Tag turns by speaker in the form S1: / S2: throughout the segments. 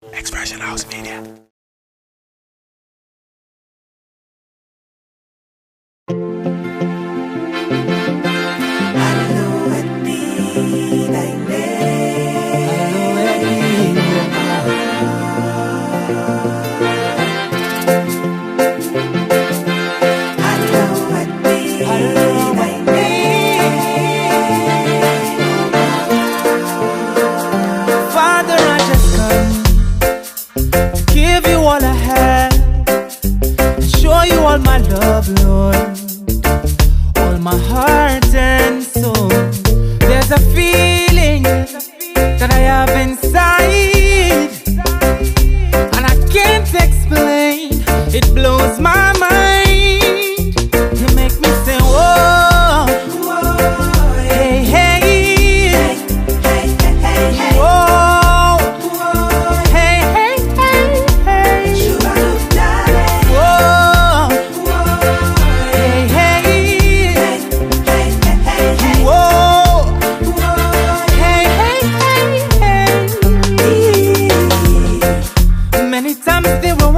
S1: Expression House Media.
S2: All I have, and show you all my love, Lord, all my heart and soul. There's a feeling that I have inside, and I can't explain. It blows my mind. You make me say, whoa, hey, hey, whoa.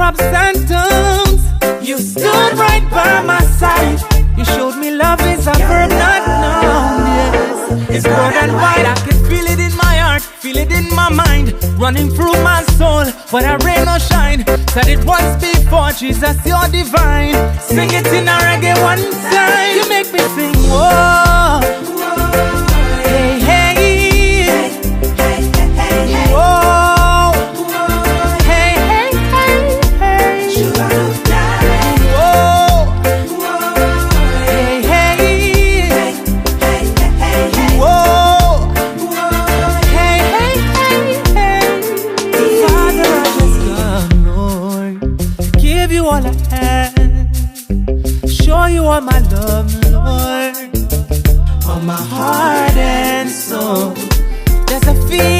S2: Ups and downs, you stood right by my side. You showed me love is a verb, not noun. Yes, it's broad and wide. I can feel it in my heart, feel it in my mind, running through my soul. But I rain or shine, said it once before. Jesus, you're divine. Sing it in a reggae one time. You make me sing, whoa, hey, hey, whoa. All I have, show you all my love, Lord, all my heart and soul. There's a feeling